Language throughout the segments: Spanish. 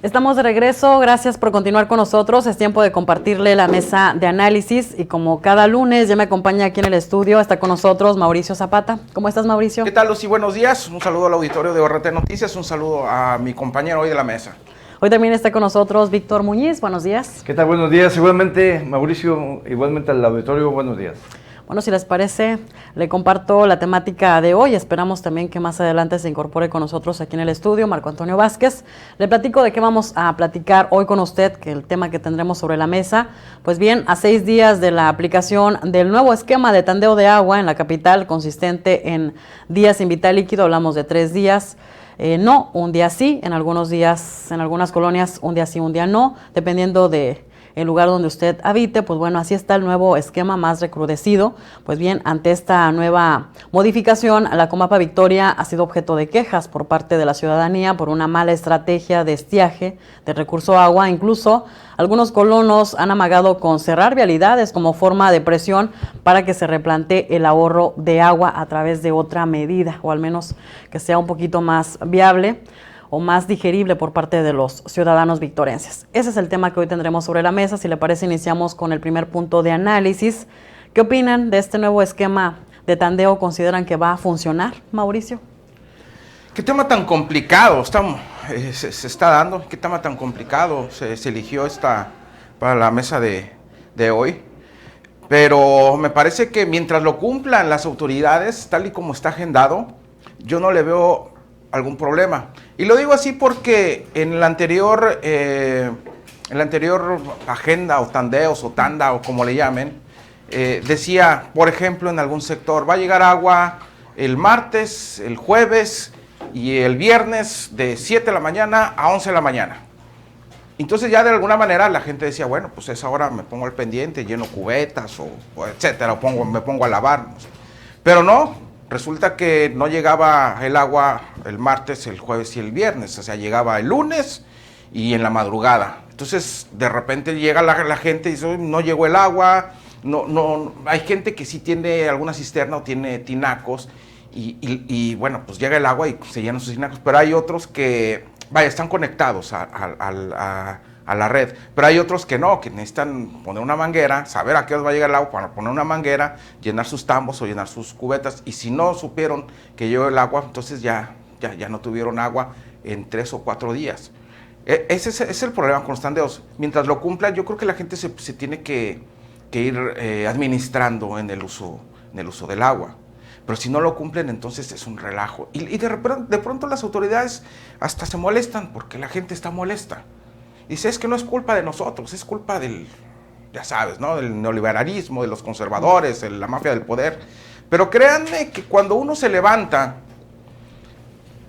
Estamos de regreso, gracias por continuar con nosotros. Es tiempo de compartirle la mesa de análisis y como cada lunes ya me acompaña aquí en el estudio, está con nosotros Mauricio Zapata. ¿Cómo estás, Mauricio? ¿Qué tal, Lucy? Buenos días. Un saludo al auditorio de ORT Noticias, un saludo a mi compañero hoy de la mesa. Hoy también está con nosotros Víctor Muñiz. Buenos días. ¿Qué tal? Buenos días. Igualmente, Mauricio, igualmente al auditorio, buenos días. Bueno, si les parece, le comparto la temática de hoy. Esperamos también que más adelante se incorpore con nosotros aquí en el estudio Marco Antonio Vázquez. Le platico de qué vamos a platicar hoy con usted, que el tema que tendremos sobre la mesa. Pues bien, a 6 días de la aplicación del nuevo esquema de tandeo de agua en la capital, consistente en días sin vital líquido, hablamos de 3 días. No, un día sí, en algunos días, en algunas colonias, un día sí, un día no, dependiendo de el lugar donde usted habite. Pues bueno, así está el nuevo esquema más recrudecido. Pues bien, ante esta nueva modificación, la Comapa Victoria ha sido objeto de quejas por parte de la ciudadanía por una mala estrategia de estiaje de recurso agua. Incluso algunos colonos han amagado con cerrar vialidades como forma de presión para que se replantee el ahorro de agua a través de otra medida, o al menos que sea un poquito más viable o más digerible por parte de los ciudadanos victorenses. Ese es el tema que hoy tendremos sobre la mesa. Si le parece, iniciamos con el primer punto de análisis. ¿Qué opinan de este nuevo esquema de tandeo? ¿Consideran que va a funcionar, Mauricio? ¿Qué tema tan complicado se está dando? ¿Qué tema tan complicado se eligió para la mesa de hoy? Pero me parece que mientras lo cumplan las autoridades, tal y como está agendado, yo no le veo algún problema. Y lo digo así porque en la anterior agenda o tandeos o tanda o como le llamen, decía, por ejemplo, en algún sector, va a llegar agua el martes, el jueves y el viernes de 7 de la mañana a 11 de la mañana. Entonces ya de alguna manera la gente decía, bueno, pues a esa hora me pongo al pendiente, lleno cubetas o etcétera, me pongo a lavar. Pero no. Resulta que no llegaba el agua el martes, el jueves y el viernes, o sea, llegaba el lunes y en la madrugada. Entonces, de repente llega la gente y dice, no llegó el agua, no, hay gente que sí tiene alguna cisterna o tiene tinacos y bueno, pues llega el agua y se llenan sus tinacos, pero hay otros que, están conectados a la red, pero hay otros que no, que necesitan poner una manguera, saber a qué hora va a llegar el agua para poner una manguera, llenar sus tambos o llenar sus cubetas, y si no supieron que llegó el agua, entonces ya no tuvieron agua en 3 o 4 días. Ese es el problema con los tandeos. Mientras lo cumplan, yo creo que la gente se tiene que ir administrando en el uso del agua. Pero si no lo cumplen, entonces es un relajo. Y de pronto las autoridades hasta se molestan porque la gente está molesta. Dice, es que no es culpa de nosotros, es culpa del, ya sabes, ¿no? Del neoliberalismo, de los conservadores, de la mafia del poder. Pero créanme que cuando uno se levanta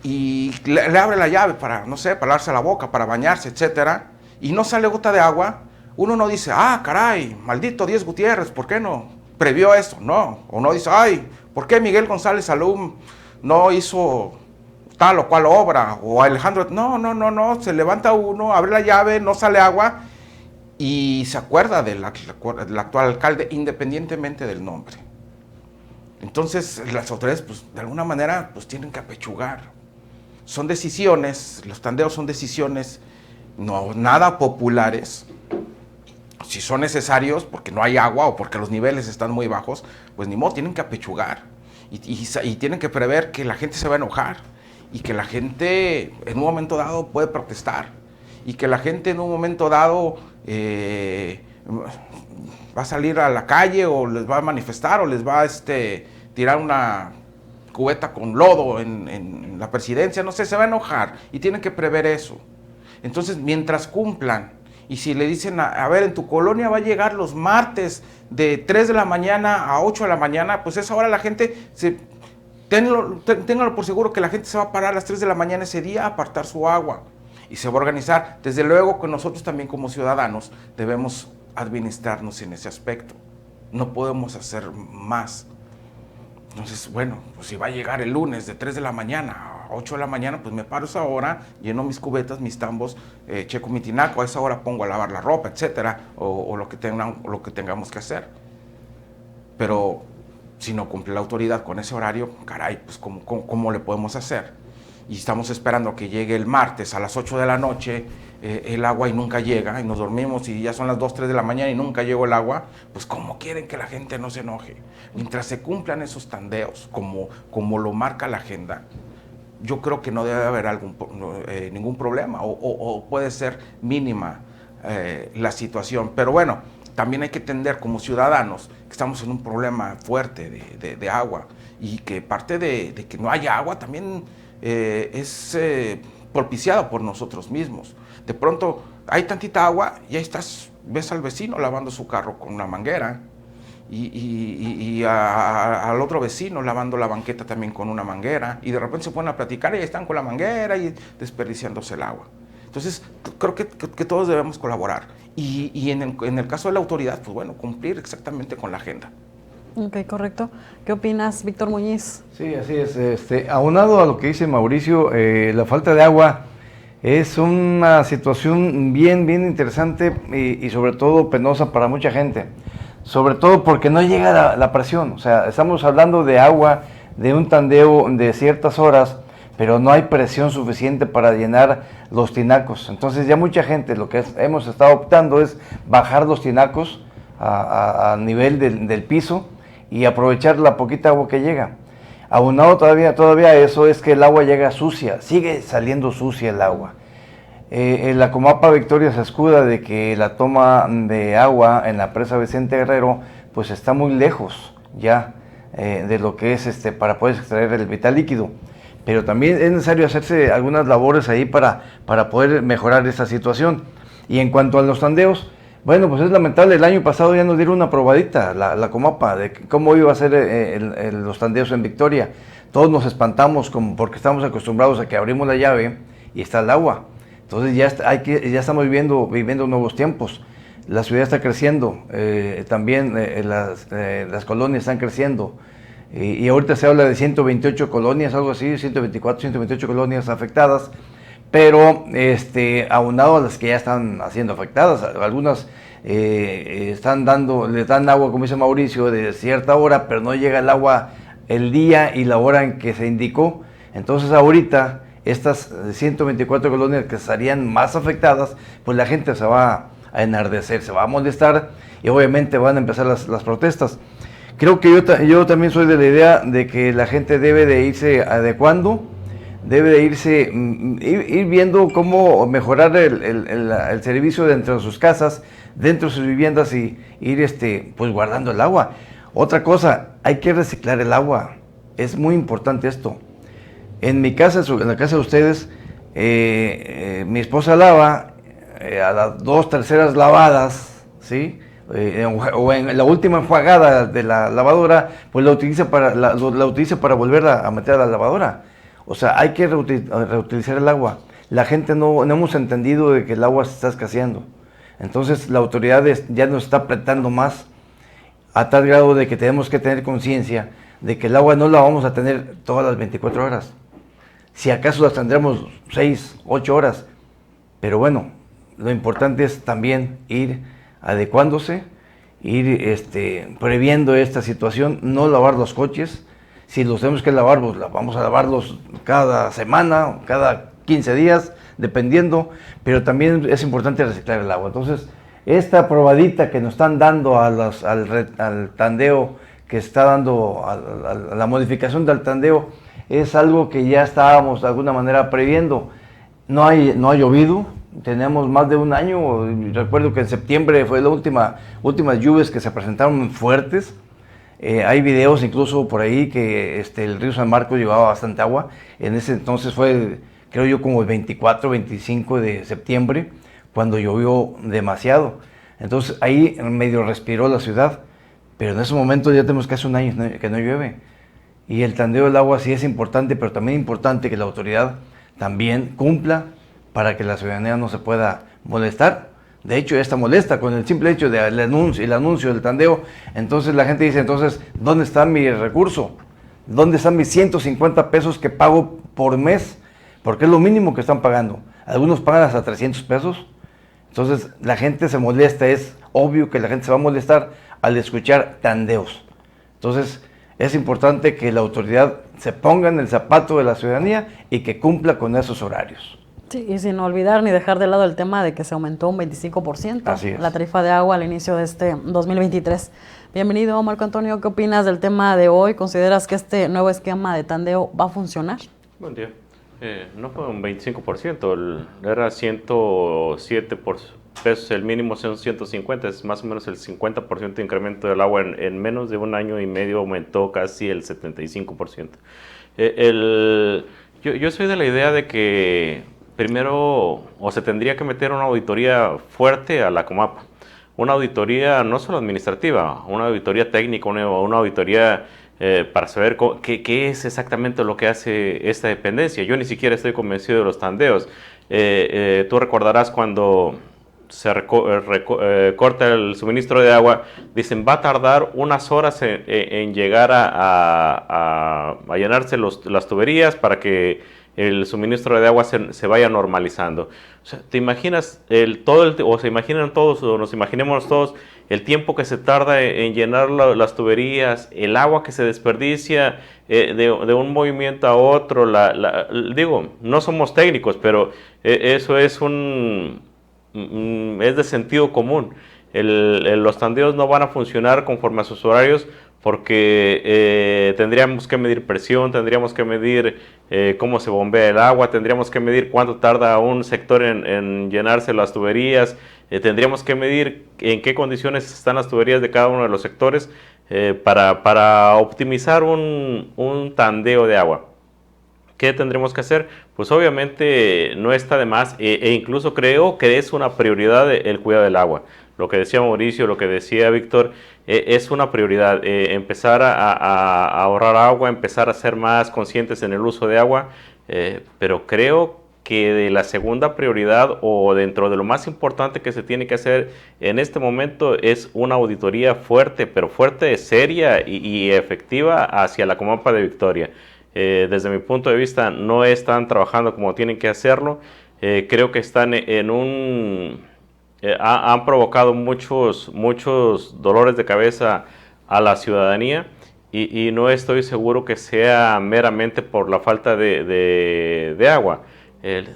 y le abre la llave para, no sé, para lavarse la boca, para bañarse, etcétera, y no sale gota de agua, uno no dice, caray, maldito Díez Gutiérrez, ¿por qué no previó esto? No, o no dice, ay, ¿por qué Miguel González Salum no hizo tal o cual obra, o Alejandro? No, se levanta uno, abre la llave, no sale agua y se acuerda del actual alcalde independientemente del nombre. Entonces las autoridades, pues de alguna manera, pues tienen que apechugar. Son decisiones, los tandeos son decisiones no nada populares. Si son necesarios porque no hay agua o porque los niveles están muy bajos, pues ni modo, tienen que apechugar y tienen que prever que la gente se va a enojar y que la gente en un momento dado puede protestar y que la gente en un momento dado va a salir a la calle o les va a manifestar o les va a tirar una cubeta con lodo en la presidencia, no sé, se va a enojar y tienen que prever eso. Entonces, mientras cumplan, y si le dicen, a ver, en tu colonia va a llegar los martes de 3 de la mañana a 8 de la mañana, pues esa hora la gente ténganlo por seguro que la gente se va a parar a las 3 de la mañana ese día a apartar su agua y se va a organizar. Desde luego que nosotros también como ciudadanos debemos administrarnos en ese aspecto. No podemos hacer más. Entonces, bueno, pues si va a llegar el lunes de 3 de la mañana a 8 de la mañana, pues me paro esa hora, lleno mis cubetas, mis tambos, checo mi tinaco, a esa hora pongo a lavar la ropa, etcétera, o lo que tengamos que hacer. Pero si no cumple la autoridad con ese horario, caray, pues ¿cómo le podemos hacer? y estamos esperando que llegue el martes a las 8 de la noche el agua y nunca llega, y nos dormimos y ya son las 2, 3 de la mañana y nunca llegó el agua, pues ¿cómo quieren que la gente no se enoje? Mientras se cumplan esos tandeos, como lo marca la agenda, yo creo que no debe haber ningún problema, o puede ser mínima la situación. Pero bueno, también hay que entender como ciudadanos que estamos en un problema fuerte de agua, y que parte de que no haya agua también es propiciada por nosotros mismos. De pronto hay tantita agua y ahí ves al vecino lavando su carro con una manguera, y al otro vecino lavando la banqueta también con una manguera, y de repente se ponen a platicar y están con la manguera y desperdiciándose el agua. Entonces creo que todos debemos colaborar, y en el caso de la autoridad, pues bueno, cumplir exactamente con la agenda. Ok, correcto. ¿Qué opinas, Víctor Muñiz? Sí, así es. Aunado a lo que dice Mauricio, la falta de agua es una situación bien interesante, y sobre todo penosa para mucha gente. Sobre todo porque no llega la presión. O sea, estamos hablando de agua, de un tandeo de ciertas horas, pero no hay presión suficiente para llenar los tinacos. Entonces ya mucha gente, lo que hemos estado optando es bajar los tinacos a nivel del piso y aprovechar la poquita agua que llega. Aunado todavía eso es que el agua llega sucia, sigue saliendo sucia el agua. La Comapa Victoria se escuda de que la toma de agua en la presa Vicente Guerrero pues está muy lejos ya de lo que es para poder extraer el vital líquido. Pero también es necesario hacerse algunas labores ahí para poder mejorar esta situación. Y en cuanto a los tandeos, bueno, pues es lamentable, el año pasado ya nos dieron una probadita la Comapa de cómo iba a ser los tandeos en Victoria. Todos nos espantamos porque estamos acostumbrados a que abrimos la llave y está el agua. Entonces ya estamos viviendo nuevos tiempos. La ciudad está creciendo, también las colonias están creciendo. Y ahorita se habla de 128 colonias, algo así, 124, 128 colonias afectadas. Pero aunado a las que ya están siendo afectadas, algunas les dan agua, como dice Mauricio, de cierta hora, pero no llega el agua el día y la hora en que se indicó. Entonces ahorita estas 124 colonias que estarían más afectadas, pues la gente se va a enardecer, se va a molestar, y obviamente van a empezar las protestas. Creo que yo también soy de la idea de que la gente debe de irse adecuando, debe de ir viendo cómo mejorar el servicio dentro de sus casas, dentro de sus viviendas, y ir pues guardando el agua. Otra cosa, hay que reciclar el agua, es muy importante esto. En mi casa, en la casa de ustedes, mi esposa lava a las 2/3 lavadas, ¿sí? O en la última enjuagada de la lavadora, pues la utiliza para volver a meter a la lavadora. O sea, hay que reutilizar el agua. La gente no hemos entendido de que el agua se está escaseando. Entonces la autoridad ya nos está apretando más, a tal grado de que tenemos que tener conciencia de que el agua no la vamos a tener todas las 24 horas. Si acaso las tendremos 6, 8 horas. Pero bueno, lo importante es también ir adecuándose, ir previendo esta situación, no lavar los coches. Si los tenemos que lavar, pues vamos a lavarlos cada semana, cada 15 días, dependiendo, pero también es importante reciclar el agua. Entonces, esta probadita que nos están dando al tandeo, que está dando a la modificación del tandeo, es algo que ya estábamos de alguna manera previendo. No ha llovido, tenemos más de un año. Recuerdo que en septiembre fue la últimas lluvias que se presentaron fuertes. Hay videos incluso por ahí que el río San Marcos llevaba bastante agua. En ese entonces fue, creo yo, como el 24, 25 de septiembre, cuando llovió demasiado. Entonces ahí medio respiró la ciudad, pero en ese momento ya tenemos casi un año que no llueve. Y el tandeo del agua sí es importante, pero también es importante que la autoridad también cumpla para que la ciudadanía no se pueda molestar. De hecho, ya está molesta con el simple hecho del anuncio del tandeo. Entonces la gente dice, entonces, ¿dónde está mi recurso? ¿Dónde están mis 150 pesos que pago por mes? Porque es lo mínimo que están pagando. Algunos pagan hasta 300 pesos. Entonces la gente se molesta, es obvio que la gente se va a molestar al escuchar tandeos. Entonces Es importante que la autoridad se ponga en el zapato de la ciudadanía y que cumpla con esos horarios. Sí, y sin olvidar ni dejar de lado el tema de que se aumentó un 25% Así es. la tarifa de agua al inicio de este 2023. Bienvenido, Marco Antonio. ¿Qué opinas del tema de hoy? ¿Consideras que este nuevo esquema de tandeo va a funcionar? Buen día. No fue un 25%, era 107 pesos, el mínimo son 150, es más o menos el 50% de incremento del agua. En menos de un año y medio aumentó casi el 75%. Yo soy de la idea de que primero o se tendría que meter una auditoría fuerte a la Comapa. Una auditoría no solo administrativa, una auditoría técnica, una auditoría para saber qué es exactamente lo que hace esta dependencia. Yo ni siquiera estoy convencido de los tandeos. Tú recordarás cuando se corta el suministro de agua, dicen va a tardar unas horas en llegar a llenarse las tuberías para que el suministro de agua se vaya normalizando. O sea, ¿te imaginas o se imaginan todos, o nos imaginemos todos, el tiempo que se tarda en llenar las tuberías, el agua que se desperdicia de un movimiento a otro? Digo, no somos técnicos, pero eso es es de sentido común. Los tandeos no van a funcionar conforme a sus horarios porque tendríamos que medir presión, tendríamos que medir cómo se bombea el agua, tendríamos que medir cuánto tarda un sector en llenarse las tuberías, tendríamos que medir en qué condiciones están las tuberías de cada uno de los sectores para optimizar un tandeo de agua. ¿Qué tendremos que hacer? Pues obviamente no está de más e incluso creo que es una prioridad el cuidado del agua. Lo que decía Mauricio, lo que decía Víctor, es una prioridad. Empezar a ahorrar agua, empezar a ser más conscientes en el uso de agua, pero creo que de la segunda prioridad o dentro de lo más importante que se tiene que hacer en este momento es una auditoría fuerte, pero fuerte, seria y efectiva hacia la Comapa de Victoria. Desde mi punto de vista no están trabajando como tienen que hacerlo. Creo que están han provocado muchos dolores de cabeza a la ciudadanía y no estoy seguro que sea meramente por la falta de agua.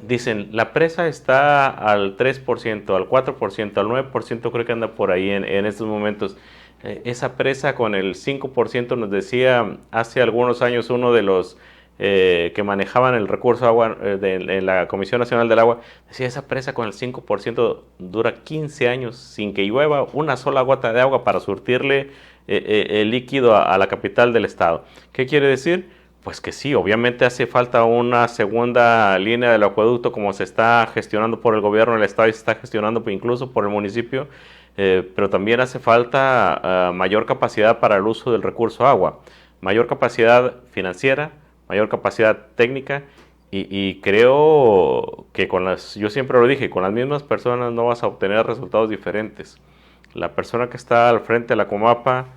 Dicen, la presa está al 3%, al 4%, al 9%, creo que anda por ahí en estos momentos. Esa presa con el 5%, nos decía hace algunos años uno de los que manejaban el recurso de agua en la Comisión Nacional del Agua, decía, esa presa con el 5% dura 15 años sin que llueva una sola gota de agua para surtirle el líquido a la capital del estado. ¿Qué quiere decir? Pues que sí, obviamente hace falta una segunda línea del acueducto como se está gestionando por el gobierno del estado y se está gestionando incluso por el municipio, pero también hace falta mayor capacidad para el uso del recurso agua, mayor capacidad financiera, mayor capacidad técnica y creo que yo siempre lo dije, con las mismas personas no vas a obtener resultados diferentes. La persona que está al frente de la Comapa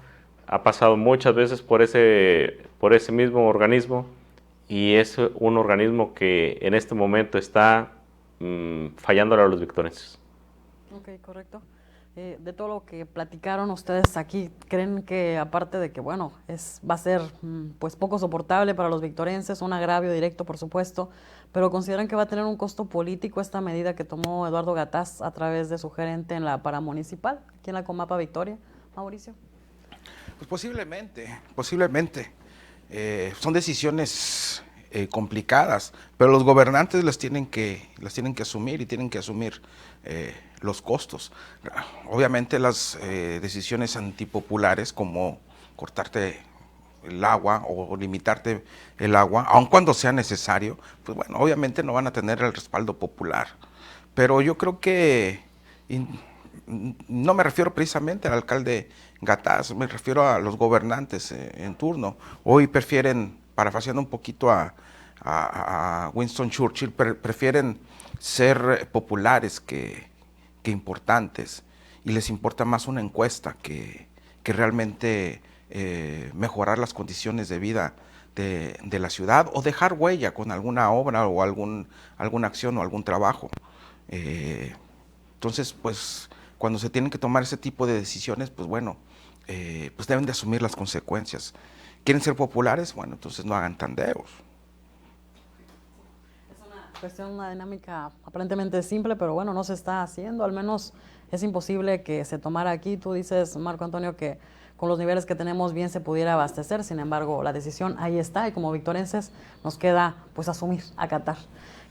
ha pasado muchas veces por ese mismo organismo y es un organismo que en este momento está fallándole a los victorenses. Ok, correcto. De todo lo que platicaron ustedes aquí, ¿creen que aparte de que, bueno, va a ser pues poco soportable para los victorenses, un agravio directo, por supuesto, pero consideran que va a tener un costo político esta medida que tomó Eduardo Gataz a través de su gerente en la paramunicipal, aquí en la Comapa Victoria? Mauricio. Pues posiblemente. Son decisiones complicadas, pero los gobernantes las tienen que asumir y tienen que asumir los costos. Obviamente las decisiones antipopulares como cortarte el agua o limitarte el agua, aun cuando sea necesario, pues bueno, obviamente no van a tener el respaldo popular. Pero yo creo que no me refiero precisamente al alcalde Gataz, me refiero a los gobernantes en turno. Hoy prefieren, parafraseando un poquito a Winston Churchill, prefieren ser populares que importantes, y les importa más una encuesta que realmente mejorar las condiciones de vida de la ciudad o dejar huella con alguna obra o alguna acción o algún trabajo. Entonces, pues, cuando se tienen que tomar ese tipo de decisiones, pues bueno, pues deben de asumir las consecuencias. ¿Quieren ser populares? Bueno, entonces no hagan tandeos. Una dinámica aparentemente simple, pero bueno, no se está haciendo, al menos es imposible que se tomara aquí. Tú dices, Marco Antonio, que con los niveles que tenemos bien se pudiera abastecer, sin embargo, la decisión ahí está y como victorenses nos queda pues asumir, acatar.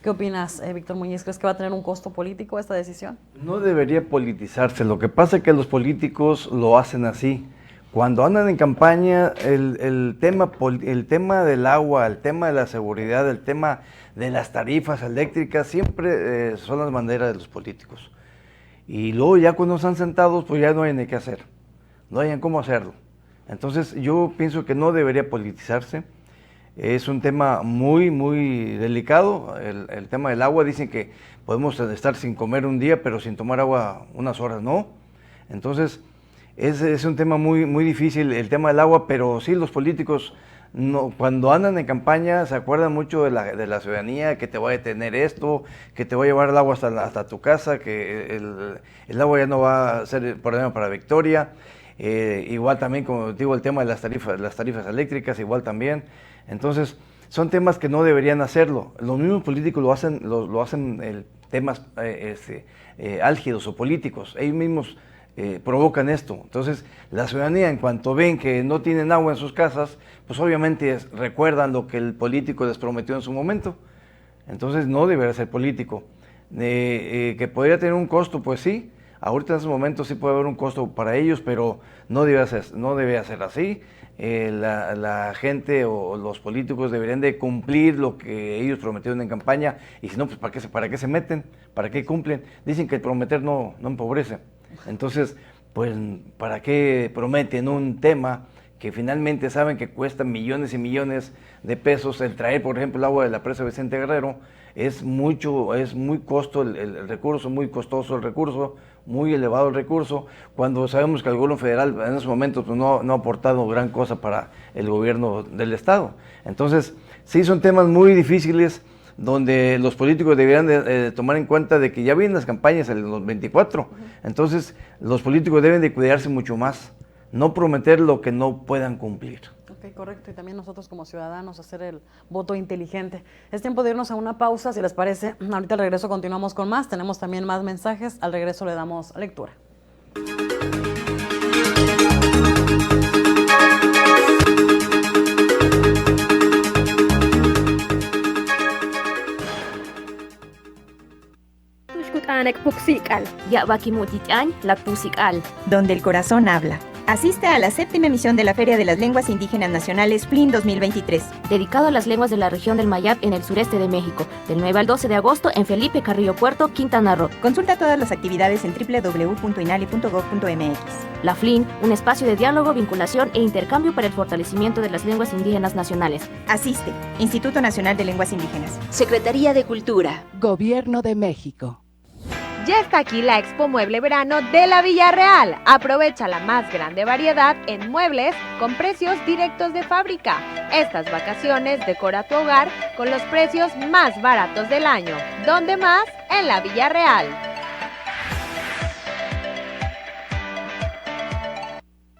¿Qué opinas, Víctor Muñiz? ¿Crees que va a tener un costo político esta decisión? No debería politizarse, lo que pasa es que los políticos lo hacen así. Cuando andan en campaña, el tema del agua, el tema de la seguridad, el tema de las tarifas eléctricas, siempre son las banderas de los políticos. Y luego ya cuando están sentados, pues ya no hay ni qué hacer, no hay cómo hacerlo. Entonces yo pienso que no debería politizarse, es un tema muy, muy delicado, el tema del agua. Dicen que podemos estar sin comer un día, pero sin tomar agua unas horas, ¿no? Entonces es un tema muy, muy difícil el tema del agua, pero sí los políticos cuando andan en campaña se acuerdan mucho de la ciudadanía, que te va a detener esto, que te va a llevar el agua hasta tu casa, que el agua ya no va a ser el problema para Victoria. Igual también, como digo, el tema de las tarifas eléctricas, igual también. Entonces, son temas que no deberían hacerlo. Los mismos políticos lo hacen temas álgidos o políticos. Ellos mismos provocan esto. Entonces, la ciudadanía, en cuanto ven que no tienen agua en sus casas, pues obviamente recuerdan lo que el político les prometió en su momento. Entonces, no debería ser político. Que podría tener un costo, pues sí. Ahorita en esos momentos sí puede haber un costo para ellos, pero no debe ser así. La gente o los políticos deberían de cumplir lo que ellos prometieron en campaña, y si no, pues ¿para qué se meten? ¿Para qué cumplen? Dicen que el prometer no empobrece. Entonces, pues, ¿para qué prometen un tema que finalmente saben que cuesta millones y millones de pesos? El traer, por ejemplo, el agua de la presa Vicente Guerrero es muy costoso el recurso, muy costoso el recurso, muy elevado el recurso, cuando sabemos que el gobierno federal en esos momentos pues, no ha aportado gran cosa para el gobierno del estado. Entonces, sí son temas muy difíciles, donde los políticos deberían de tomar en cuenta de que ya vienen las campañas en los 24, entonces los políticos deben de cuidarse mucho más, no prometer lo que no puedan cumplir. Ok, correcto, y también nosotros como ciudadanos hacer el voto inteligente. Es tiempo de irnos a una pausa, si les parece. Ahorita al regreso continuamos con más, tenemos también más mensajes, al regreso le damos lectura. Donde el corazón habla. Asiste a la 7ª emisión de la Feria de las Lenguas Indígenas Nacionales FLIN 2023. Dedicado a las lenguas de la región del Mayab en el sureste de México, del 9 al 12 de agosto en Felipe Carrillo Puerto, Quintana Roo. Consulta todas las actividades en www.inali.gov.mx. La FLIN, un espacio de diálogo, vinculación e intercambio para el fortalecimiento de las lenguas indígenas nacionales. Asiste, Instituto Nacional de Lenguas Indígenas. Secretaría de Cultura. Gobierno de México. Ya está aquí la Expo Mueble Verano de la Villarreal. Aprovecha la más grande variedad en muebles con precios directos de fábrica. Estas vacaciones decora tu hogar con los precios más baratos del año. ¿Dónde más? En la Villarreal.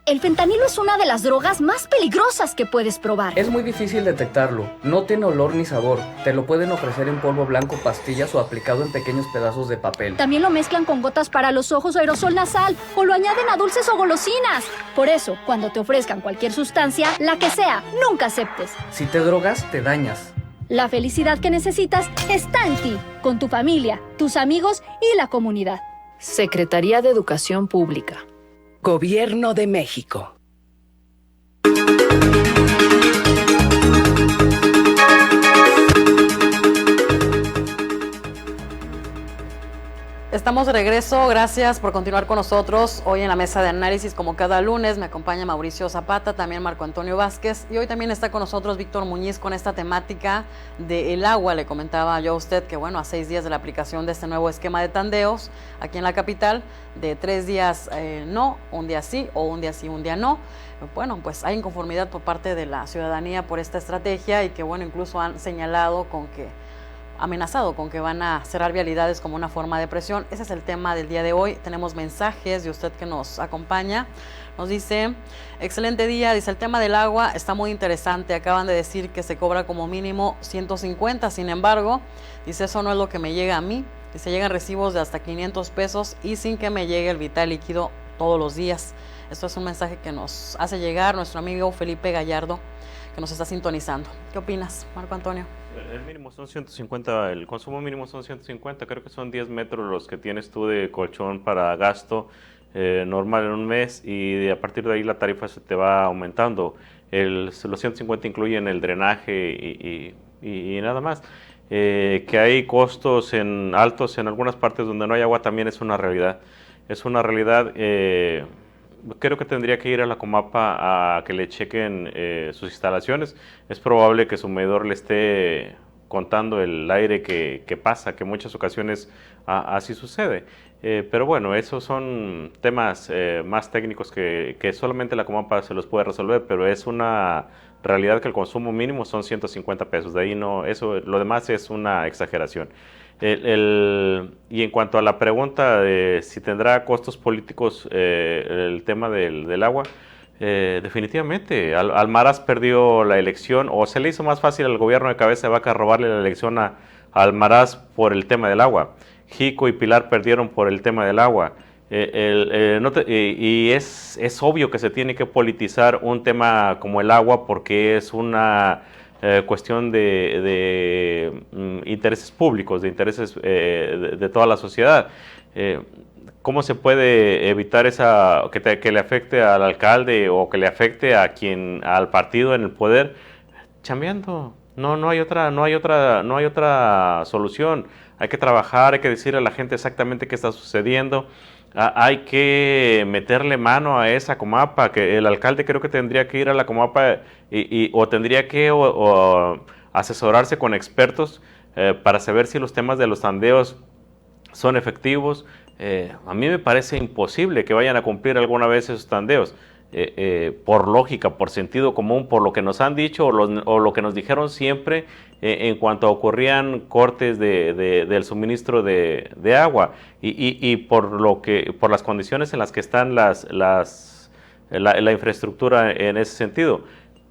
El fentanilo es una de las drogas más peligrosas que puedes probar. Es muy difícil detectarlo, no tiene olor ni sabor. Te lo pueden ofrecer en polvo blanco, pastillas o aplicado en pequeños pedazos de papel. También lo mezclan con gotas para los ojos o aerosol nasal, o lo añaden a dulces o golosinas. Por eso, cuando te ofrezcan cualquier sustancia, la que sea, nunca aceptes. Si te drogas, te dañas. La felicidad que necesitas está en ti, con tu familia, tus amigos y la comunidad. Secretaría de Educación Pública. Gobierno de México. Estamos de regreso, gracias por continuar con nosotros. Hoy en la mesa de análisis, como cada lunes, me acompaña Mauricio Zapata, también Marco Antonio Vázquez, y hoy también está con nosotros Víctor Muñiz con esta temática del agua. Le comentaba yo a usted que, bueno, a 6 días de la aplicación de este nuevo esquema de tandeos aquí en la capital, de 3 días no, un día sí, o un día sí, un día no. Bueno, pues hay inconformidad por parte de la ciudadanía por esta estrategia y que, bueno, incluso han señalado con que amenazado con que van a cerrar vialidades como una forma de presión. Ese es el tema del día de hoy. Tenemos mensajes de usted que nos acompaña. Nos dice, excelente día, dice, el tema del agua está muy interesante, acaban de decir que se cobra como mínimo 150, sin embargo, dice, eso no es lo que me llega a mí, dice, llegan recibos de hasta 500 pesos y sin que me llegue el vital líquido todos los días. Esto es un mensaje que nos hace llegar nuestro amigo Felipe Gallardo, que nos está sintonizando. ¿Qué opinas, Marco Antonio? El mínimo son 150, el consumo mínimo son 150, creo que son 10 metros los que tienes tú de colchón para gasto normal en un mes, y a partir de ahí la tarifa se te va aumentando. Los 150 incluyen el drenaje y nada más. Que hay costos altos en algunas partes donde no hay agua también es una realidad. Es una realidad. Creo que tendría que ir a la Comapa a que le chequen sus instalaciones. Es probable que su medidor le esté contando el aire que pasa, que en muchas ocasiones así sucede. Pero bueno, esos son temas más técnicos que solamente la Comapa se los puede resolver, pero es una realidad que el consumo mínimo son 150 pesos. De ahí no, lo demás es una exageración. Y en cuanto a la pregunta de si tendrá costos políticos el tema del agua, definitivamente Almaraz perdió la elección, o se le hizo más fácil al gobierno de Cabeza de Vaca robarle la elección a Almaraz por el tema del agua. Jico y Pilar perdieron por el tema del agua. Y es obvio que se tiene que politizar un tema como el agua, porque es una cuestión de intereses públicos, de intereses de toda la sociedad. ¿Cómo se puede evitar que le afecte al alcalde o que le afecte al partido en el poder? Chambeando. No hay otra solución. Hay que trabajar, hay que decirle a la gente exactamente qué está sucediendo. Hay que meterle mano a esa Comapa, que el alcalde creo que tendría que ir a la Comapa o tendría que asesorarse con expertos para saber si los temas de los tandeos son efectivos. A mí me parece imposible que vayan a cumplir alguna vez esos tandeos. Por lógica, por sentido común, por lo que nos han dicho o lo que nos dijeron siempre en cuanto ocurrían cortes del suministro de agua y por las condiciones en las que están la infraestructura en ese sentido.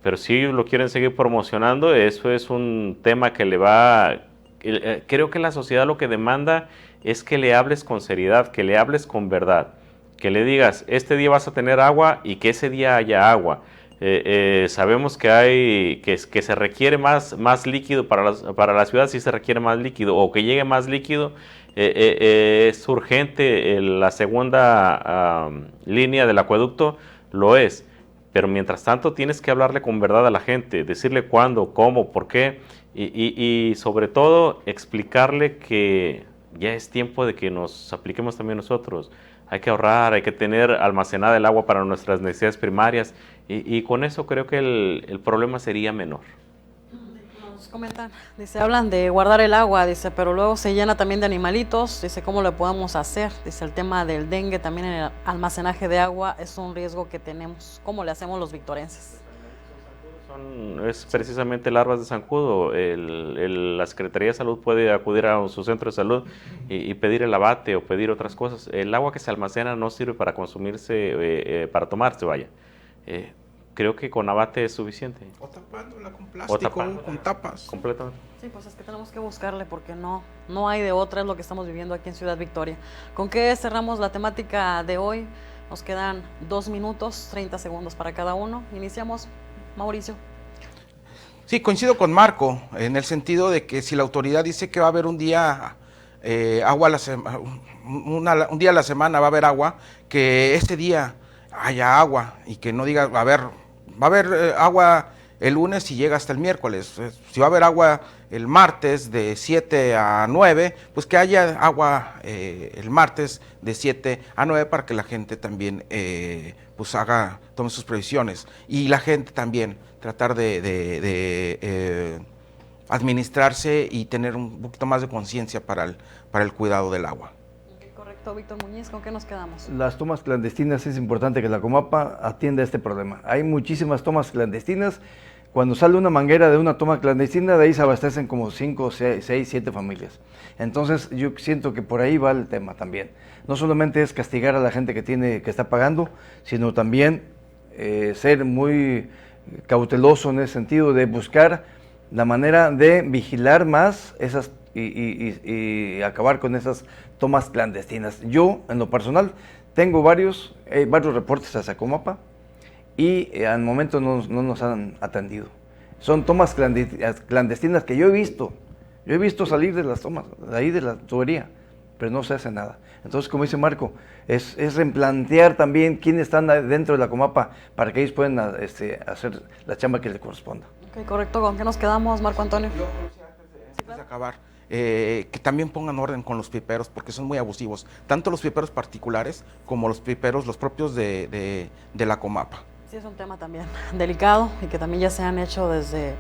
Pero si lo quieren seguir promocionando, eso es un tema que le va... Creo que la sociedad lo que demanda es que le hables con seriedad, que le hables con verdad. Que le digas, este día vas a tener agua y que ese día haya agua. Sabemos que se requiere más líquido para la ciudad, sí se requiere más líquido, o que llegue más líquido. Es urgente, la segunda línea del acueducto lo es. Pero mientras tanto tienes que hablarle con verdad a la gente, decirle cuándo, cómo, por qué, y sobre todo explicarle que ya es tiempo de que nos apliquemos también nosotros. Hay que ahorrar, hay que tener almacenada el agua para nuestras necesidades primarias y con eso creo que el problema sería menor. Nos comentan, dice, hablan de guardar el agua, dice, pero luego se llena también de animalitos, dice, ¿cómo lo podemos hacer? Dice, el tema del dengue también en el almacenaje de agua es un riesgo que tenemos. ¿Cómo le hacemos los victorenses? Es precisamente larvas de zancudo. La Secretaría de Salud puede acudir a su centro de salud y pedir el abate o pedir otras cosas. El agua que se almacena no sirve para consumirse, para tomarse, vaya. Creo que con abate es suficiente. O tapándola con plástico, con tapas. Completamente. Sí, pues es que tenemos que buscarle porque no hay de otra, es lo que estamos viviendo aquí en Ciudad Victoria. ¿Con qué cerramos la temática de hoy? Nos quedan 2 minutos, 30 segundos para cada uno. Iniciamos. Mauricio. Sí, coincido con Marco en el sentido de que si la autoridad dice que va a haber un día agua un día a la semana va a haber agua, que este día haya agua y que no diga va a haber agua el lunes y llega hasta el miércoles. Si va a haber agua el martes de 7 a 9, pues que haya agua el martes de 7 a 9 para que la gente también pues tome sus previsiones. Y la gente también tratar de administrarse y tener un poquito más de conciencia para el cuidado del agua. Correcto, Víctor Muñiz, ¿con qué nos quedamos? Las tomas clandestinas, es importante que la Comapa atienda este problema. Hay muchísimas tomas clandestinas Cuando sale una manguera de una toma clandestina, de ahí se abastecen como 5, 6, 7 familias. Entonces yo siento que por ahí va el tema también. No solamente es castigar a la gente que está pagando, sino también ser muy cauteloso en ese sentido de buscar la manera de vigilar más esas y acabar con esas tomas clandestinas. Yo, en lo personal, tengo varios reportes a Zacomapa y al momento no nos han atendido. Son tomas clandestinas que yo he visto salir de las tomas, de ahí de la tubería, pero no se hace nada. Entonces, como dice Marco, es replantear también quiénes están dentro de la Comapa para que ellos puedan hacer la chamba que les corresponda. Ok, correcto. ¿Con qué nos quedamos, Marco Antonio? Antes de acabar, que también pongan orden con los piperos, porque son muy abusivos, tanto los piperos particulares como los piperos, los propios de la Comapa. Sí, es un tema también delicado y que también ya se han hecho desde,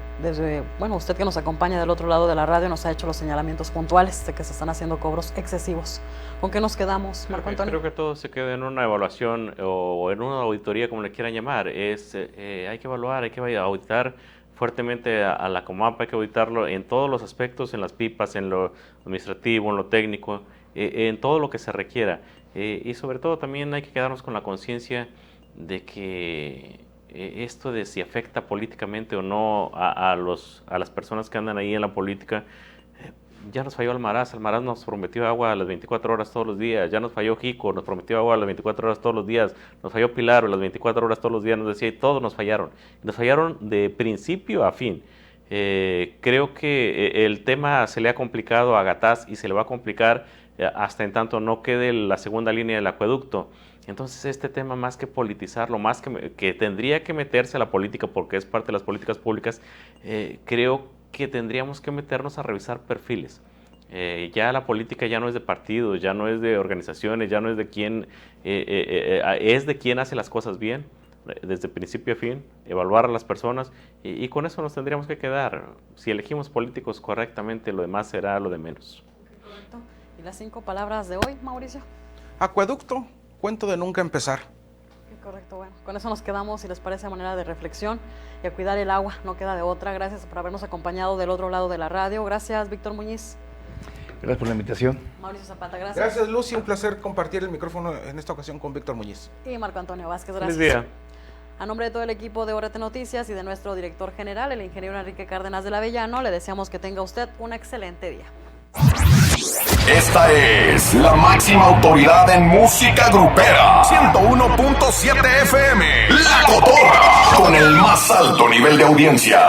bueno, usted que nos acompaña del otro lado de la radio nos ha hecho los señalamientos puntuales de que se están haciendo cobros excesivos. ¿Con qué nos quedamos, Marco Antonio? Creo que todo se queda en una evaluación o en una auditoría, como le quieran llamar. Hay que evaluar, hay que auditar fuertemente a la Comapa, hay que auditarlo en todos los aspectos, en las pipas, en lo administrativo, en lo técnico, en todo lo que se requiera. Y sobre todo también hay que quedarnos con la conciencia de que esto de si afecta políticamente o no a las personas que andan ahí en la política, ya nos falló Almaraz nos prometió agua a las 24 horas todos los días, ya nos falló Jico, nos prometió agua a las 24 horas todos los días, nos falló Pilar a las 24 horas todos los días, nos decía, y todos nos fallaron de principio a fin. Creo que el tema se le ha complicado a Gataz y se le va a complicar hasta en tanto no quede la segunda línea del acueducto. Entonces este tema, más que politizarlo, más que tendría que meterse a la política porque es parte de las políticas públicas, creo que tendríamos que meternos a revisar perfiles. Ya la política ya no es de partidos, ya no es de organizaciones, ya no es de quién, es de quién hace las cosas bien, desde principio a fin, evaluar a las personas y con eso nos tendríamos que quedar. Si elegimos políticos correctamente, lo demás será lo de menos. Correcto. ¿Y las 5 palabras de hoy, Mauricio? Acueducto, cuento de nunca empezar. Correcto, bueno, con eso nos quedamos, si les parece, a manera de reflexión y a cuidar el agua, no queda de otra. Gracias por habernos acompañado del otro lado de la radio. Gracias, Víctor Muñiz. Gracias por la invitación. Mauricio Zapata, gracias. Gracias, Lucy, un placer compartir el micrófono en esta ocasión con Víctor Muñiz. Y Marco Antonio Vázquez, gracias. Feliz día. A nombre de todo el equipo de ORT Noticias y de nuestro director general, el ingeniero Enrique Cárdenas de la Avellano, le deseamos que tenga usted un excelente día. Esta es la máxima autoridad en música grupera. 101.7 FM. La Cotorra. Con el más alto nivel de audiencia.